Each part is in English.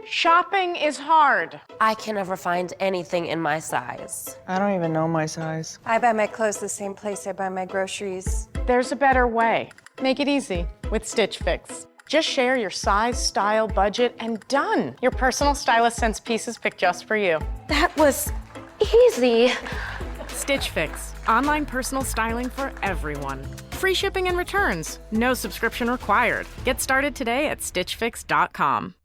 Shopping is hard. I can never find anything in my size. I don't even know my size. I buy my clothes the same place I buy my groceries. There's a better way. Make it easy with Stitch Fix. Just share your size, style, budget, and done. Your personal stylist sends pieces picked just for you. That was easy. Stitch Fix. Online personal styling for everyone. Free shipping and returns. No subscription required. Get started today at stitchfix.com.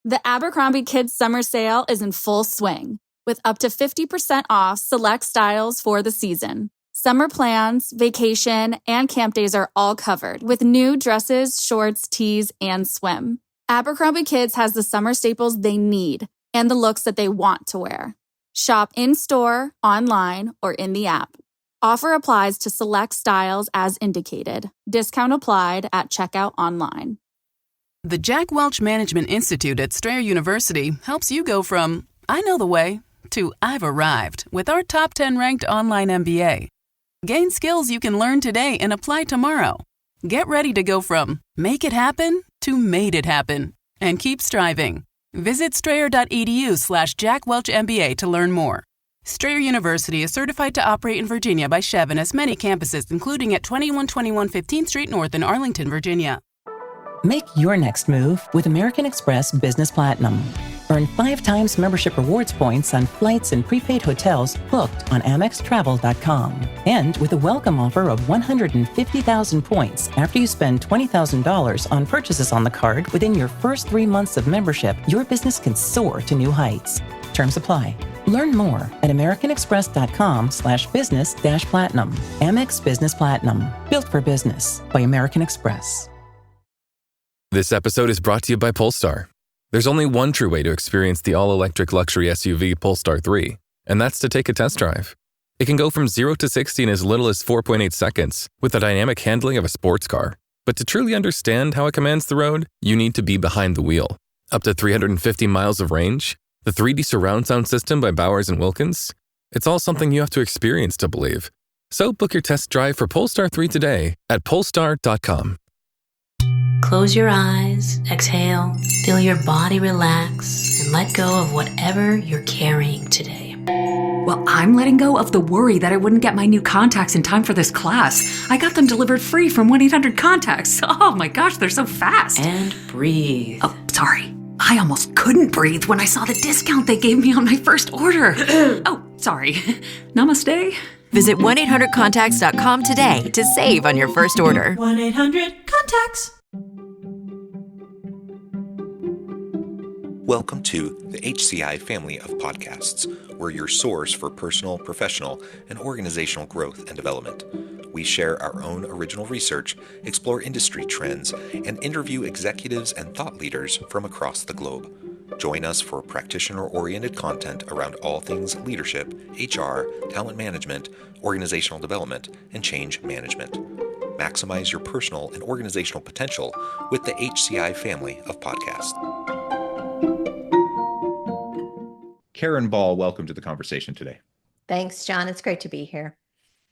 The Abercrombie Kids Summer Sale is in full swing, with up to 50% off select styles for the season. Summer plans, vacation, and camp days are all covered, with new dresses, shorts, tees, and swim. Abercrombie Kids has the summer staples they need and the looks that they want to wear. Shop in-store, online, or in the app. Offer applies to select styles as indicated. Discount applied at checkout online. The Jack Welch Management Institute at Strayer University helps you go from, I know the way, to I've arrived with our top 10 ranked online MBA. Gain skills you can learn today and apply tomorrow. Get ready to go from make it happen to made it happen. And keep striving. Visit strayer.edu/Jack Welch MBA to learn more. Strayer University is certified to operate in Virginia by Chev and has many campuses, including at 2121 15th Street North in Arlington, Virginia. Make your next move with American Express Business Platinum. Earn 5 times membership rewards points on flights and prepaid hotels booked on AmexTravel.com. And with a welcome offer of 150,000 points after you spend $20,000 on purchases on the card within your first 3 months of membership, your business can soar to new heights. Terms apply. Learn more at americanexpress.com/business-platinum. Amex Business Platinum. Built for business by American Express. This episode is brought to you by Polestar. There's only one true way to experience the all-electric luxury SUV Polestar 3, and that's to take a test drive. It can go from 0 to 60 in as little as 4.8 seconds with the dynamic handling of a sports car. But to truly understand how it commands the road, you need to be behind the wheel. Up to 350 miles of range, the 3D surround sound system by Bowers & Wilkins. It's all something you have to experience to believe. So book your test drive for Polestar 3 today at polestar.com. Close your eyes, exhale, feel your body relax, and let go of whatever you're carrying today. Well, I'm letting go of the worry that I wouldn't get my new contacts in time for this class. I got them delivered free from 1-800-CONTACTS. Oh my gosh, they're so fast. And breathe. Oh, sorry. I almost couldn't breathe when I saw the discount they gave me on my first order. Oh, sorry. Namaste. Visit 1-800-CONTACTS.com today to save on your first order. 1-800-CONTACTS. Welcome to the HCI family of podcasts. We're your source for personal, professional, and organizational growth and development. We share our own original research, explore industry trends, and interview executives and thought leaders from across the globe. Join us for practitioner-oriented content around all things leadership, HR, talent management, organizational development, and change management. Maximize your personal and organizational potential with the HCI family of podcasts. Karen Ball, welcome to the conversation today. Thanks, John. It's great to be here.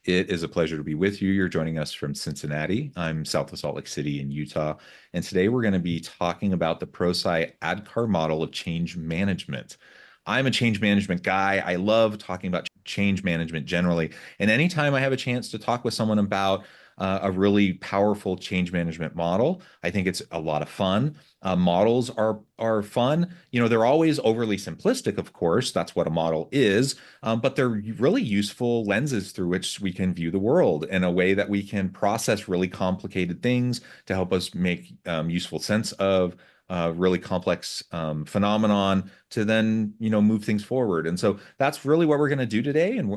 It is a pleasure to be with you. You're joining us from Cincinnati. I'm south of Salt Lake City in Utah. And today we're going to be talking about the Prosci ADKAR model of change management. I'm a change management guy. I love talking about change management generally. And anytime I have a chance to talk with someone about a really powerful change management model, I think it's a lot of fun. Models are fun. You know, they're always overly simplistic, of course. That's what a model is. But they're really useful lenses through which we can view the world in a way that we can process really complicated things to help us make useful sense of really complex phenomenon to then, move things forward. And so that's really what we're going to do today. And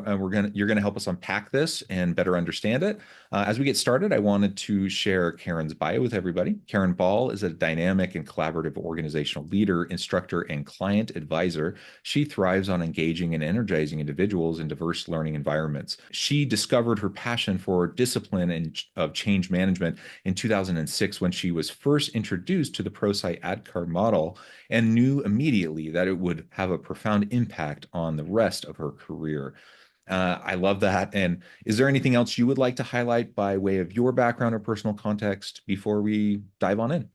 you're going to help us unpack this and better understand it. As we get started, I wanted to share Karen's bio with everybody. Karen Ball is a dynamic and collaborative organizational leader, instructor, and client advisor. She thrives on engaging and energizing individuals in diverse learning environments. She discovered her passion for discipline and of change management in 2006 when she was first introduced to the Prosci ADKAR model and knew immediately that it would have a profound impact on the rest of her career. I love that. And is there anything else you would like to highlight by way of your background or personal context before we dive on in?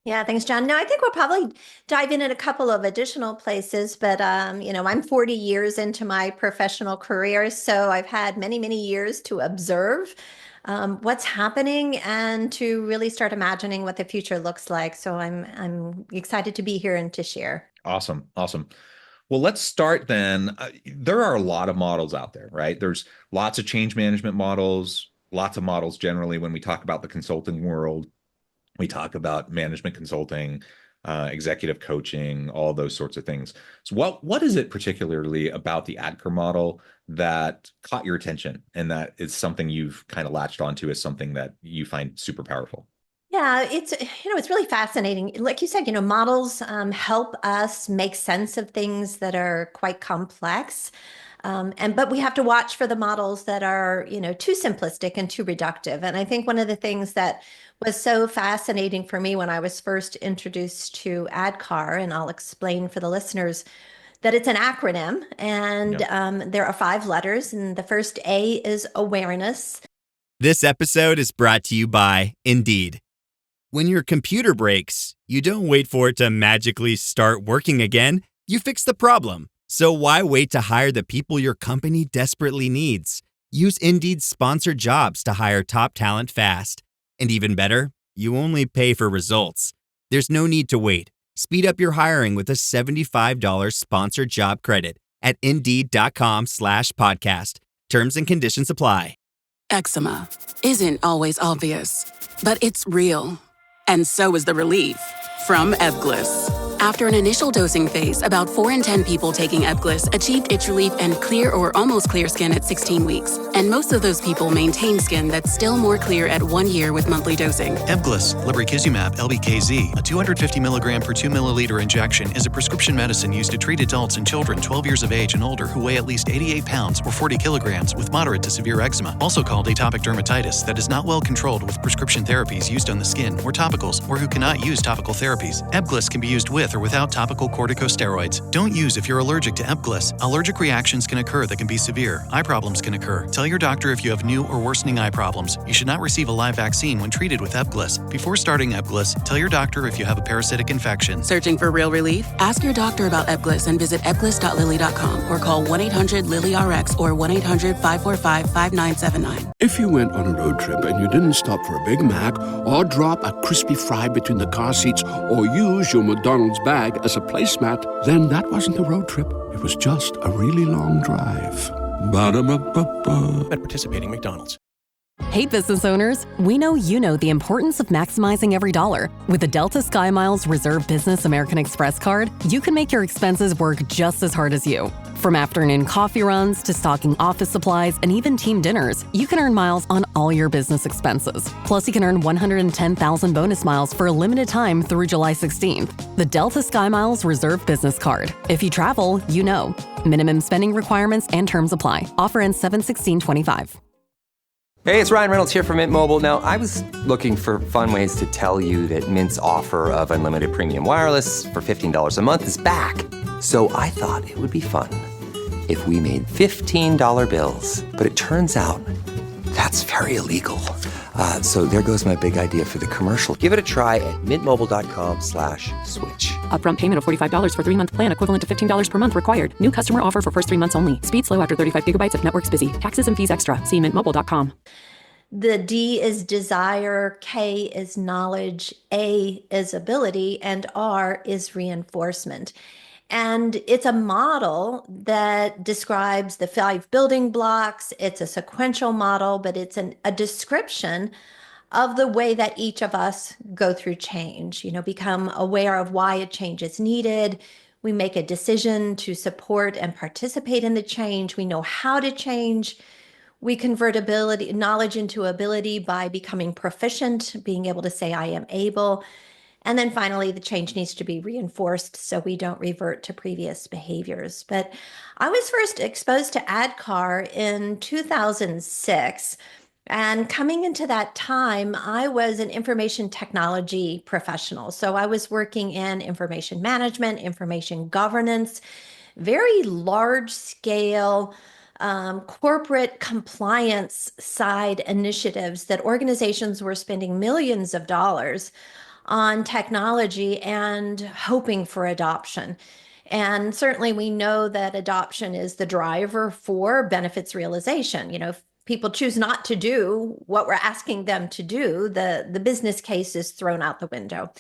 Yeah, thanks, John. No, I think we'll probably dive in at a couple of additional places, but I'm 40 years into my professional career, so I've had many, many years to observe what's happening and to really start imagining what the future looks like. So I'm excited to be here and to share. Awesome. Awesome. Well, let's start then. There are a lot of models out there, right? There's lots of change management models, lots of models generally when we talk about the consulting world. We talk about management consulting, executive coaching, all those sorts of things. So what is it particularly about the ADKAR model that caught your attention and that is something you've kind of latched onto as something that you find super powerful? Yeah, it's really fascinating. Like you said, models help us make sense of things that are quite complex. But we have to watch for the models that are, too simplistic and too reductive. And I think one of the things that was so fascinating for me when I was first introduced to ADKAR, and I'll explain for the listeners that it's an acronym, and there are 5 letters, and the first A is awareness. This episode is brought to you by Indeed. When your computer breaks, you don't wait for it to magically start working again. You fix the problem. So why wait to hire the people your company desperately needs? Use Indeed's sponsored jobs to hire top talent fast. And even better, you only pay for results. There's no need to wait. Speed up your hiring with a $75 sponsored job credit at Indeed.com/podcast. Terms and conditions apply. Eczema isn't always obvious, but it's real. And so is the relief from Ebglyss. After an initial dosing phase, about 4 in 10 people taking Ebglyss achieved itch relief and clear or almost clear skin at 16 weeks. And most of those people maintain skin that's still more clear at 1 year with monthly dosing. Ebglyss, lebrikizumab LBKZ, a 250 milligram per 2 milliliter injection, is a prescription medicine used to treat adults and children 12 years of age and older who weigh at least 88 pounds or 40 kilograms with moderate to severe eczema, also called atopic dermatitis, that is not well controlled with prescription therapies used on the skin or topicals, or who cannot use topical therapies. Ebglyss can be used with or without topical corticosteroids. Don't use if you're allergic to Ebglyss. Allergic reactions can occur that can be severe. Eye problems can occur. Tell your doctor if you have new or worsening eye problems. You should not receive a live vaccine when treated with Ebglyss. Before starting Ebglyss, tell your doctor if you have a parasitic infection. Searching for real relief? Ask your doctor about Ebglyss and visit ebglyss.lilly.com or call 1-800-LILY-RX or 1-800-545-5979. If you went on a road trip and you didn't stop for a Big Mac or drop a crispy fry between the car seats or use your McDonald's bag as a placemat, then that wasn't a road trip. It was just a really long drive. Ba-da-ba-ba-ba. At participating McDonald's. Hey, business owners, we know you know the importance of maximizing every dollar. With the Delta SkyMiles Reserve Business American Express card, you can make your expenses work just as hard as you. From afternoon coffee runs to stocking office supplies and even team dinners, you can earn miles on all your business expenses. Plus, you can earn 110,000 bonus miles for a limited time through July 16th. The Delta SkyMiles Reserve Business Card. If you travel, you know. Minimum spending requirements and terms apply. Offer ends 7/16/25. Hey, it's Ryan Reynolds here from Mint Mobile. Now, I was looking for fun ways to tell you that Mint's offer of unlimited premium wireless for $15 a month is back. So I thought it would be fun if we made $15 bills. But it turns out that's very illegal. So there goes my big idea for the commercial. Give it a try at mintmobile.com/switch. Upfront payment of $45 for 3-month plan, equivalent to $15 per month required. New customer offer for first 3 months only. Speed slow after 35 gigabytes if network's busy. Taxes and fees extra. See mintmobile.com. The D is desire, K is knowledge, A is ability, and R is reinforcement. And it's a model that describes the 5 building blocks. It's a sequential model, but it's a description of the way that each of us go through change, become aware of why a change is needed. We make a decision to support and participate in the change. We know how to change. We convert knowledge into ability by becoming proficient, being able to say, I am able. And then finally, the change needs to be reinforced so we don't revert to previous behaviors. But I was first exposed to ADKAR in 2006. And coming into that time, I was an information technology professional. So I was working in information management, information governance, very large scale corporate compliance side initiatives that organizations were spending millions of dollars on technology and hoping for adoption. And certainly we know that adoption is the driver for benefits realization. If people choose not to do what we're asking them to do, the business case is thrown out the window.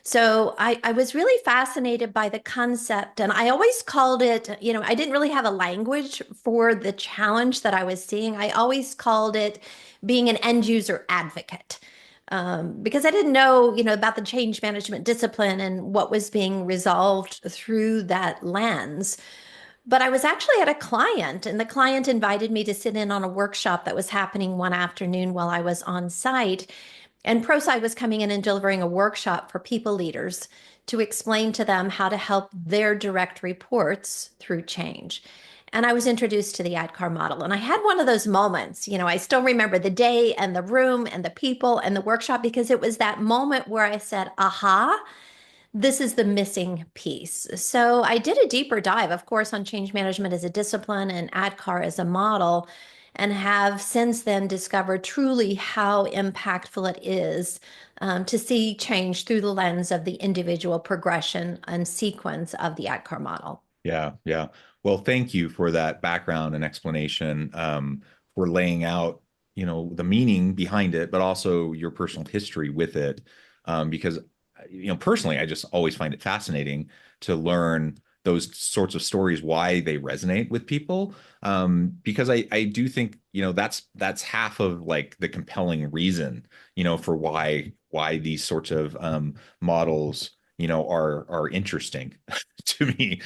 So I was really fascinated by the concept, and I always called it, I didn't really have a language for the challenge that I was seeing. I always called it being an end user advocate. Because I didn't know, about the change management discipline and what was being resolved through that lens. But I was actually at a client, and the client invited me to sit in on a workshop that was happening one afternoon while I was on site. And Prosci was coming in and delivering a workshop for people leaders to explain to them how to help their direct reports through change. And I was introduced to the ADKAR model. And I had one of those moments, I still remember the day and the room and the people and the workshop, because it was that moment where I said, aha, this is the missing piece. So I did a deeper dive, of course, on change management as a discipline and ADKAR as a model, and have since then discovered truly how impactful it is to see change through the lens of the individual progression and sequence of the ADKAR model. Yeah, yeah. Well, thank you for that background and explanation, for laying out, the meaning behind it, but also your personal history with it. Because, personally, I just always find it fascinating to learn those sorts of stories, why they resonate with people. Because I do think, that's half of like the compelling reason, for why these sorts of models, are interesting to me.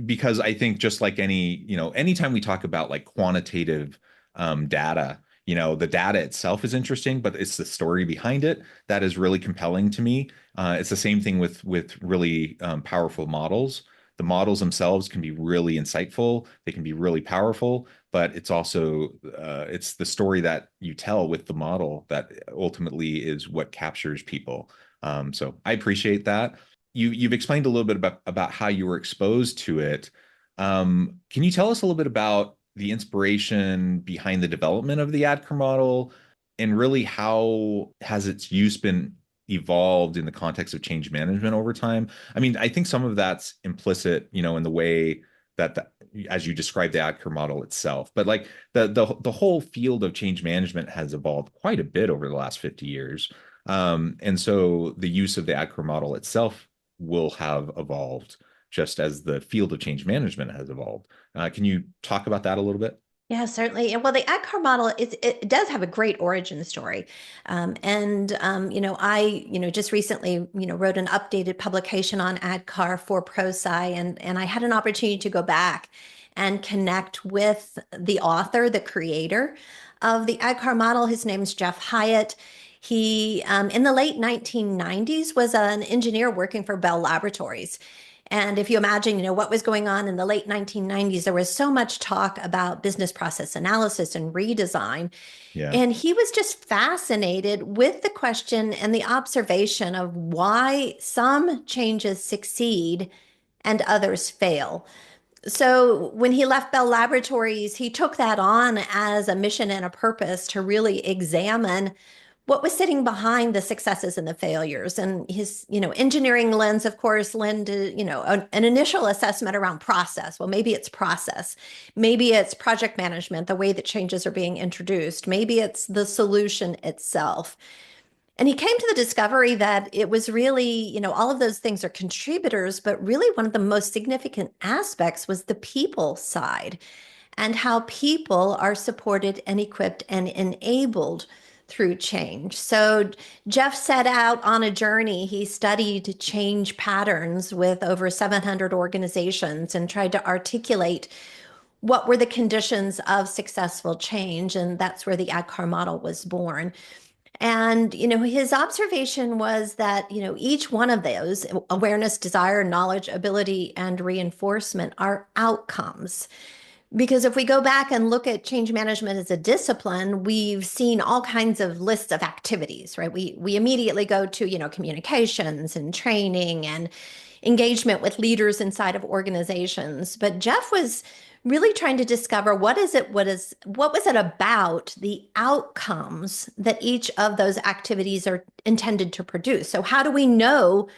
Because I think just like anytime we talk about like quantitative data, the data itself is interesting, but it's the story behind it that is really compelling to me. It's the same thing with really powerful models. The models themselves can be really insightful. They can be really powerful, but it's also it's the story that you tell with the model that ultimately is what captures people. So I appreciate that. You've explained a little bit about how you were exposed to it. Can you tell us a little bit about the inspiration behind the development of the ADKAR model, and really how has its use been evolved in the context of change management over time? I mean, I think some of that's implicit, in the way that as you described the ADKAR model itself, but like the whole field of change management has evolved quite a bit over the last 50 years. And so the use of the ADKAR model itself will have evolved just as the field of change management has evolved. Can you talk about that a little bit? Yeah, certainly. Well, the ADKAR model, it does have a great origin story. I just recently, wrote an updated publication on ADKAR for Prosci, and I had an opportunity to go back and connect with the author, the creator of the ADKAR model. His name's Jeff Hyatt. He, in the late 1990s, was an engineer working for Bell Laboratories. And if you imagine, what was going on in the late 1990s, there was so much talk about business process analysis and redesign. Yeah. And he was just fascinated with the question and the observation of why some changes succeed and others fail. So when he left Bell Laboratories, he took that on as a mission and a purpose to really examine what was sitting behind the successes and the failures. And his, engineering lens, of course, led an initial assessment around process. Well, maybe it's process. Maybe it's project management, the way that changes are being introduced. Maybe it's the solution itself. And he came to the discovery that it was really, all of those things are contributors, but really one of the most significant aspects was the people side, and how people are supported and equipped and enabled through change. So Jeff set out on a journey. He studied change patterns with over 700 organizations and tried to articulate what were the conditions of successful change. And that's where the ADKAR model was born. And, his observation was that, each one of those, awareness, desire, knowledge, ability, and reinforcement, are outcomes. Because if we go back and look at change management as a discipline, we've seen all kinds of lists of activities, right? We immediately go to, communications and training and engagement with leaders inside of organizations. But Jeff was really trying to discover what was it about the outcomes that each of those activities are intended to produce. So how do we know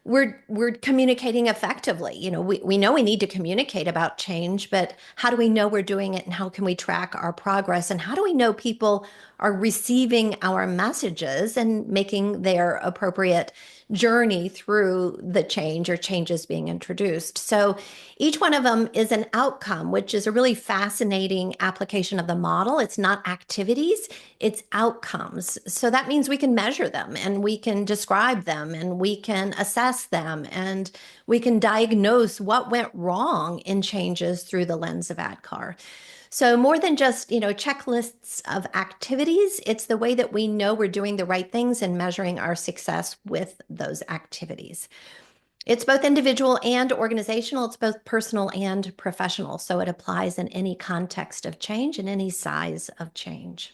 we're communicating effectively? We know we need to communicate about change, but how do we know we're doing it, and how can we track our progress, and how do we know people are receiving our messages and making their appropriate journey through the change or changes being introduced? So each one of them is an outcome, which is a really fascinating application of the model. It's not activities, it's outcomes. So that means we can measure them, and we can describe them, and we can assess them, and we can diagnose what went wrong in changes through the lens of ADKAR. So more than just, checklists of activities, it's the way that we know we're doing the right things and measuring our success with those activities. It's both individual and organizational. It's both personal and professional. So it applies in any context of change and any size of change.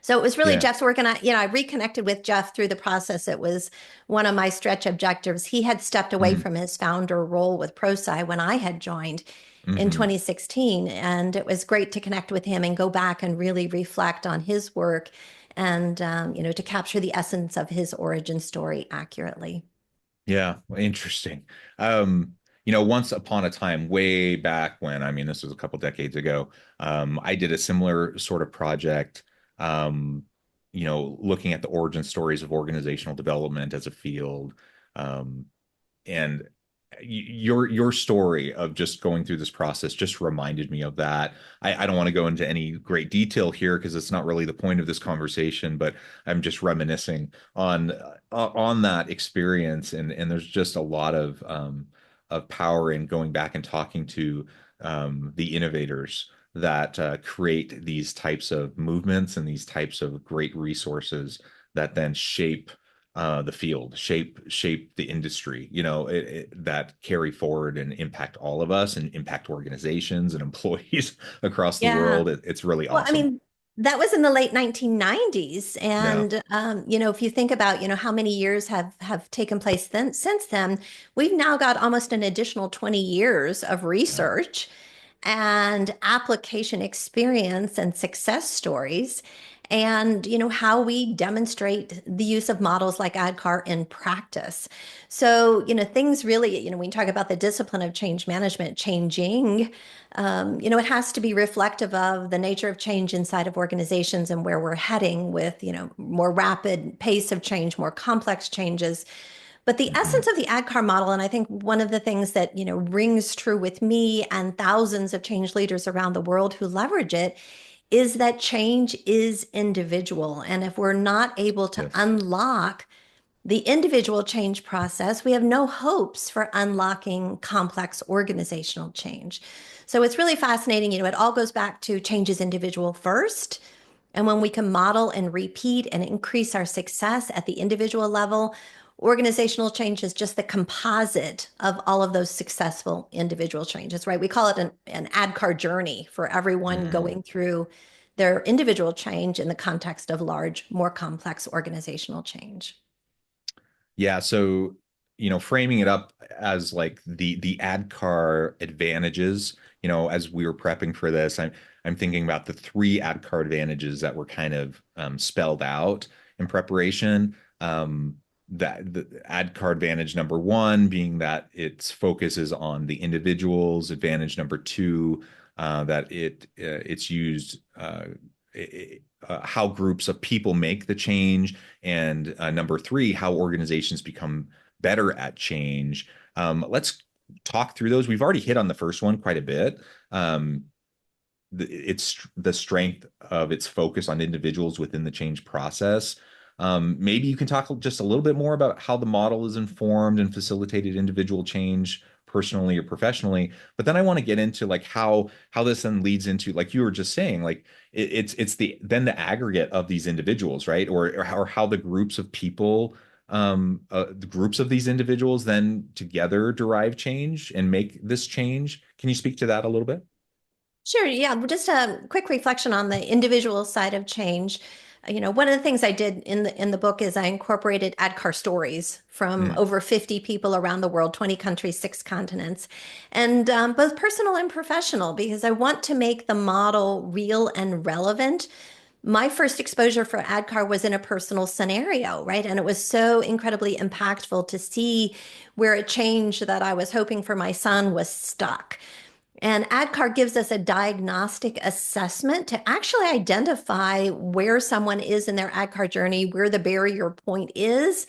So it was really Jeff's work, and I reconnected with Jeff through the process. It was one of my stretch objectives. He had stepped away from his founder role with Prosci when I had joined in 2016, and it was great to connect with him and go back and really reflect on his work and to capture the essence of his origin story accurately. Yeah, interesting. Once upon a time, way back when, I mean, this was a couple decades ago, I did a similar sort of project, looking at the origin stories of organizational development as a field. And your story of just going through this process just reminded me of that. I don't want to go into any great detail here because it's not really the point of this conversation, but I'm just reminiscing on that experience, and there's just a lot of power in going back and talking to the innovators that create these types of movements and these types of great resources that then shape the field, shape the industry, that carry forward and impact all of us and impact organizations and employees across the world. It's really awesome. Well, I mean, that was in the late 1990s. And, if you think about, how many years have taken place since then, we've now got almost an additional 20 years of research and application experience and success stories, and how we demonstrate the use of models like ADKAR in practice. So things really, when you talk about the discipline of change management changing, it has to be reflective of the nature of change inside of organizations and where we're heading with more rapid pace of change, more complex changes. But the essence of the ADKAR model, and I think one of the things that rings true with me and thousands of change leaders around the world who leverage it, is that change is individual. And if we're not able to unlock the individual change process, we have no hopes for unlocking complex organizational change. So it's really fascinating. It all goes back to change is individual first. And when we can model and repeat and increase our success at the individual level, organizational change is just the composite of all of those successful individual changes, right? We call it an ADKAR journey for everyone going through their individual change in the context of large, more complex organizational change. Yeah. So, framing it up as like the ADKAR advantages, as we were prepping for this, I'm thinking about the 3 ADKAR advantages that were kind of spelled out in preparation. That the ADKAR advantage number 1 being that its focus is on the individuals. Advantage number 2, that it's used how groups of people make the change, and number 3, how organizations become better at change. Let's talk through those. We've already hit on the first one quite a bit. It's the strength of its focus on individuals within the change process. Maybe you can talk just a little bit more about how the model is informed and facilitated individual change personally or professionally. But then I want to get into like how this then leads into, like you were just saying, like it's the aggregate of these individuals, right? Or how the groups of people, the groups of these individuals then together derive change and make this change. Can you speak to that a little bit? Sure. Yeah. Just a quick reflection on the individual side of change. One of the things I did in the book is I incorporated ADKAR stories from over 50 people around the world, 20 countries, 6 continents, and both personal and professional, because I want to make the model real and relevant. My first exposure for ADKAR was in a personal scenario, right? And it was so incredibly impactful to see where a change that I was hoping for my son was stuck. And ADKAR gives us a diagnostic assessment to actually identify where someone is in their ADKAR journey, where the barrier point is.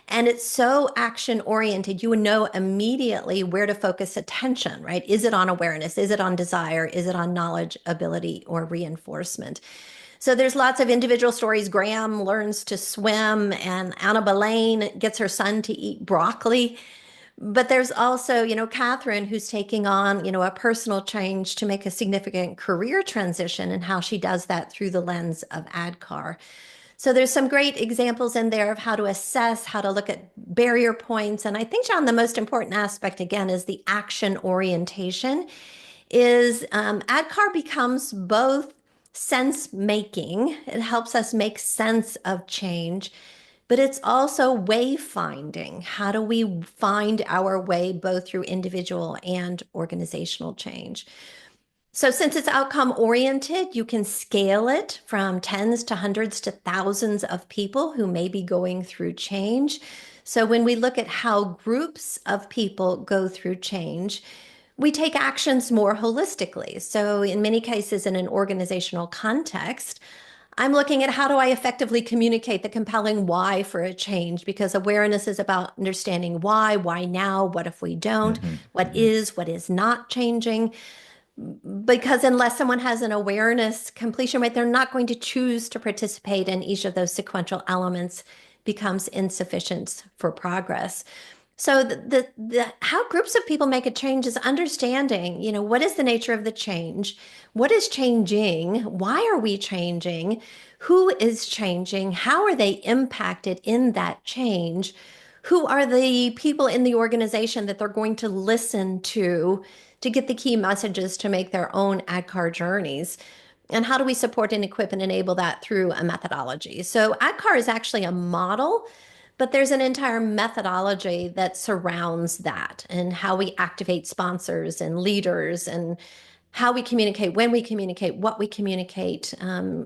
And it's so action oriented. You would know immediately where to focus attention, right? Is it on awareness? Is it on desire? Is it on knowledge, ability, or reinforcement? So there's lots of individual stories. Graham learns to swim, and Anna Boleyn gets her son to eat broccoli. But there's also, Catherine, who's taking on, a personal change to make a significant career transition, and how she does that through the lens of ADKAR. So there's some great examples in there of how to assess, how to look at barrier points. And I think, John, the most important aspect, again, is the action orientation. ADKAR becomes both sense making. It helps us make sense of change, but it's also wayfinding. How do we find our way both through individual and organizational change? So since it's outcome oriented, you can scale it from tens to hundreds to thousands of people who may be going through change. So when we look at how groups of people go through change, we take actions more holistically. So in many cases, in an organizational context, I'm looking at how do I effectively communicate the compelling why for a change, because awareness is about understanding why now, what if we don't, what is not changing. Because unless someone has an awareness completion rate, they're not going to choose to participate in each of those sequential elements, becomes insufficient for progress. So the how groups of people make a change is understanding, what is the nature of the change? What is changing? Why are we changing? Who is changing? How are they impacted in that change? Who are the people in the organization that they're going to listen to get the key messages to make their own ADKAR journeys? And how do we support and equip and enable that through a methodology? So ADKAR is actually a model, but there's an entire methodology that surrounds that, and how we activate sponsors and leaders, and how we communicate, when we communicate, what we communicate,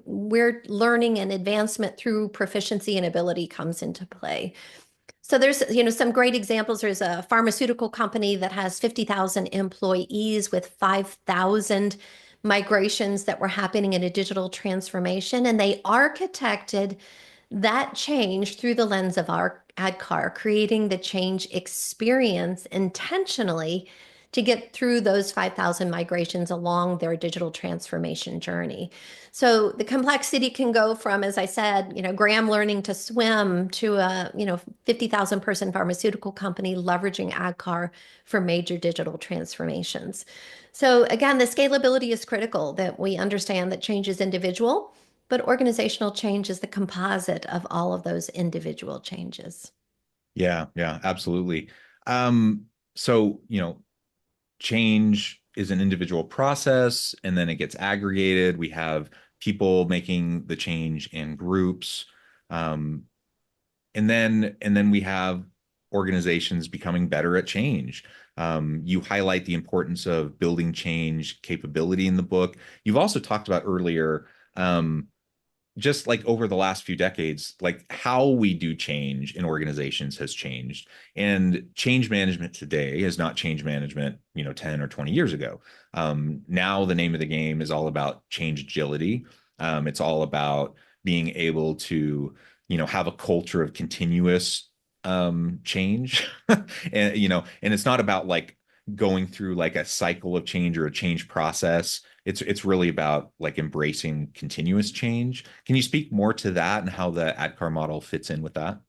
where learning and advancement through proficiency and ability comes into play. So there's, some great examples. There's a pharmaceutical company that has 50,000 employees with 5,000 migrations that were happening in a digital transformation, and they architected that change through the lens of our ADKAR, creating the change experience intentionally to get through those 5,000 migrations along their digital transformation journey. So the complexity can go from, as I said, Graham learning to swim, to a 50,000 person pharmaceutical company leveraging ADKAR for major digital transformations. So again, the scalability is critical, that we understand that change is individual, but organizational change is the composite of all of those individual changes. Yeah, absolutely. So, change is an individual process, and then it gets aggregated. We have people making the change in groups. And then we have organizations becoming better at change. You highlight the importance of building change capability in the book. You've also talked about earlier, just like over the last few decades, like how we do change in organizations has changed. And change management today is not change management, 10 or 20 years ago. Now the name of the game is all about change agility. It's all about being able to, have a culture of continuous change. And, and it's not about like going through like a cycle of change or a change process. It's really about like embracing continuous change. Can you speak more to that and how the ADKAR model fits in with that?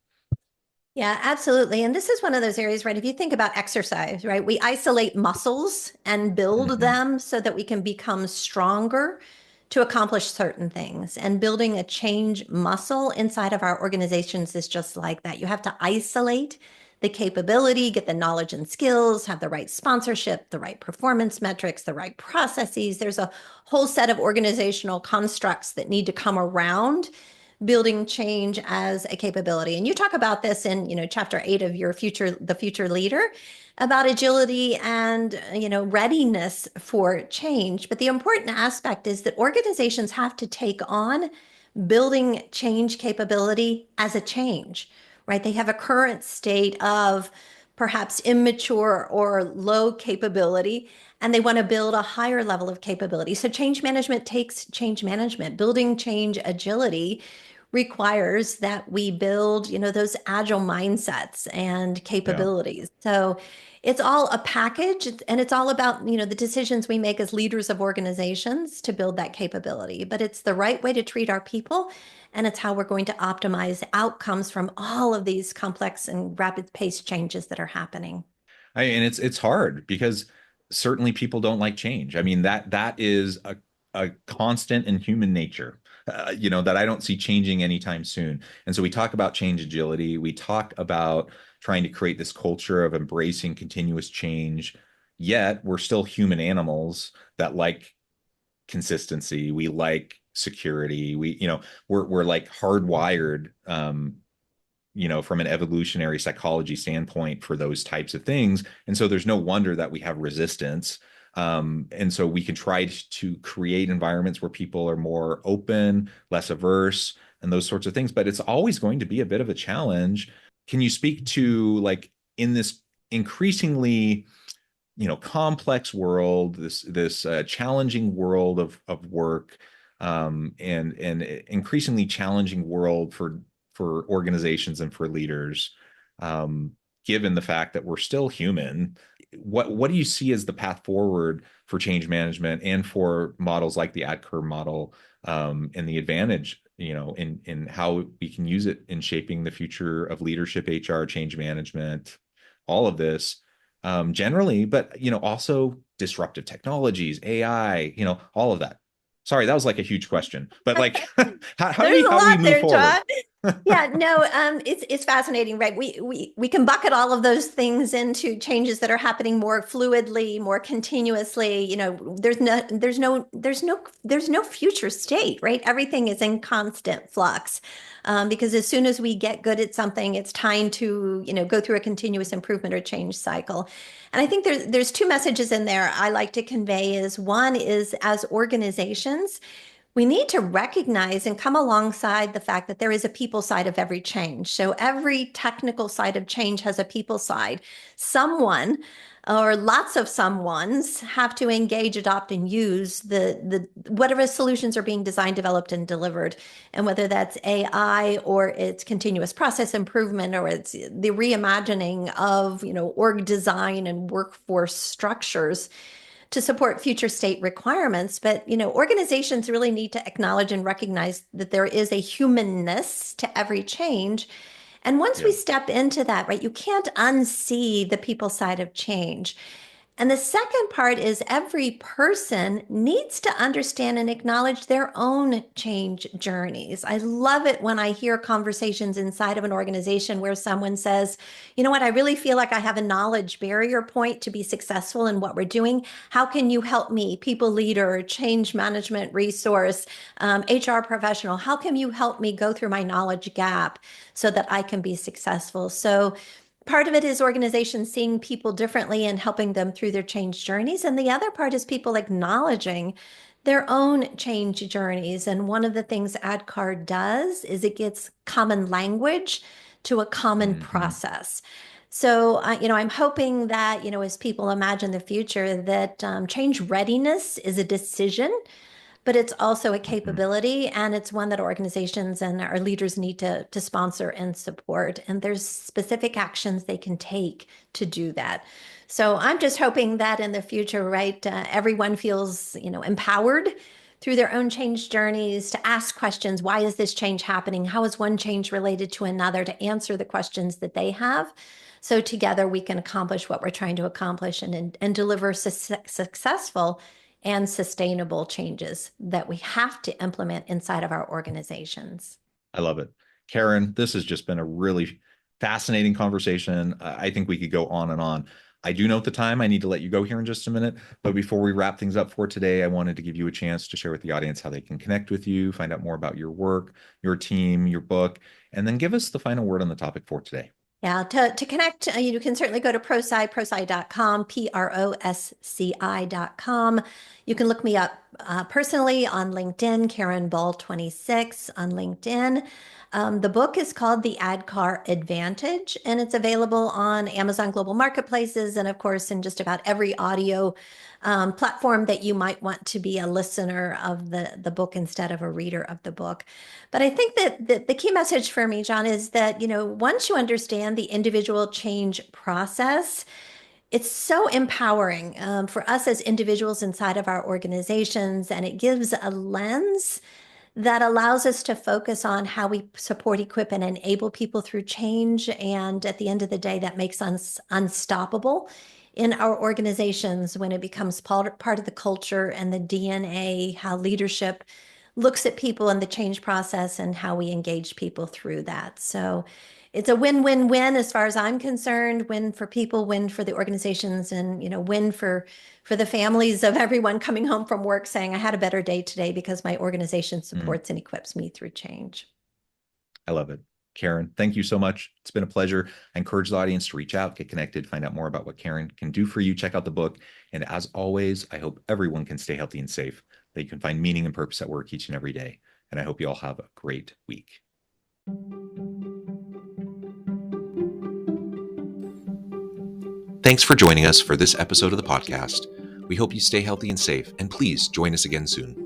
Yeah, absolutely. And this is one of those areas, right? If you think about exercise, right? We isolate muscles and build them so that we can become stronger to accomplish certain things. And building a change muscle inside of our organizations is just like that. You have to isolate the capability, get the knowledge and skills, have the right sponsorship, the right performance metrics, the right processes. There's a whole set of organizational constructs that need to come around building change as a capability. And you talk about this in, chapter 8 of your The Future Leader, about agility and, readiness for change. But the important aspect is that organizations have to take on building change capability as a change, right? They have a current state of perhaps immature or low capability, and they want to build a higher level of capability. So change management takes change management. Building change agility requires that we build, those agile mindsets and capabilities. So it's all a package, and it's all about, the decisions we make as leaders of organizations to build that capability. But it's the right way to treat our people, and it's how we're going to optimize outcomes from all of these complex and rapid paced changes that are happening. And it's hard because certainly people don't like change. I mean, that is a constant in human nature, that I don't see changing anytime soon. And so we talk about change agility. We talk about trying to create this culture of embracing continuous change. Yet we're still human animals that like consistency. We like security. We're like hardwired, from an evolutionary psychology standpoint for those types of things. And so there's no wonder that we have resistance. And so we can try to create environments where people are more open, less averse, and those sorts of things. But it's always going to be a bit of a challenge. Can you speak to, like, in this increasingly, complex world, this challenging world of work, and increasingly challenging world for organizations and for leaders, given the fact that we're still human, what do you see as the path forward for change management and for models like the ADKAR model, and the advantage, in how we can use it in shaping the future of leadership, HR, change management, all of this, generally, but, also disruptive technologies, AI, all of that. Sorry, that was like a huge question, but like, how do we move forward? Yeah, no, it's fascinating, right? We can bucket all of those things into changes that are happening more fluidly, more continuously. There's no future state, right? Everything is in constant flux, because as soon as we get good at something, it's time to go through a continuous improvement or change cycle. And I think there's two messages in there I like to convey. Is one is, as organizations, we need to recognize and come alongside the fact that there is a people side of every change. So every technical side of change has a people side. Someone, or lots of someones, have to engage, adopt, and use the whatever solutions are being designed, developed, and delivered. And whether that's AI, or it's continuous process improvement, or it's the reimagining of, org design and workforce structures to support future state requirements. But, organizations really need to acknowledge and recognize that there is a humanness to every change. And once we step into that, right, you can't unsee the people side of change. And the second part is, every person needs to understand and acknowledge their own change journeys. I love it when I hear conversations inside of an organization where someone says, you know what, I really feel like I have a knowledge barrier point to be successful in what we're doing. How can you help me? People leader, change management resource, HR professional, how can you help me go through my knowledge gap so that I can be successful? So part of it is organizations seeing people differently and helping them through their change journeys. And the other part is people acknowledging their own change journeys. And one of the things ADKAR does is it gets common language to a common process. So, I'm hoping that, as people imagine the future, that change readiness is a decision, but it's also a capability, and it's one that organizations and our leaders need to sponsor and support. And there's specific actions they can take to do that. So I'm just hoping that in the future, right, everyone feels, empowered through their own change journeys to ask questions. Why is this change happening? How is one change related to another? To answer the questions that they have. So together we can accomplish what we're trying to accomplish, and deliver successful and sustainable changes that we have to implement inside of our organizations. I love it. Karen, this has just been a really fascinating conversation. I think we could go on and on. I do note the time. I need to let you go here in just a minute. But before we wrap things up for today, I wanted to give you a chance to share with the audience how they can connect with you, find out more about your work, your team, your book, and then give us the final word on the topic for today. Yeah, to connect, you can certainly go to prosci.com, prosci.com. You can look me up personally on LinkedIn, Karen Ball 26 on LinkedIn. The book is called The ADKAR Advantage, and it's available on Amazon Global Marketplaces and, of course, in just about every audio platform that you might want to be a listener of the book instead of a reader of the book. But I think that the key message for me, John, is that, once you understand the individual change process, it's so empowering for us as individuals inside of our organizations, and it gives a lens that allows us to focus on how we support, equip, and enable people through change. And at the end of the day, that makes us unstoppable in our organizations when it becomes part of the culture and the DNA, how leadership looks at people and the change process and how we engage people through that. So it's a win-win-win as far as I'm concerned. Win for people, win for the organizations, and win for the families of everyone coming home from work saying, I had a better day today because my organization supports and equips me through change. I love it. Karen, thank you so much. It's been a pleasure. I encourage the audience to reach out, get connected, find out more about what Karen can do for you. Check out the book. And as always, I hope everyone can stay healthy and safe, that you can find meaning and purpose at work each and every day. And I hope you all have a great week. Thanks for joining us for this episode of the podcast. We hope you stay healthy and safe, and please join us again soon.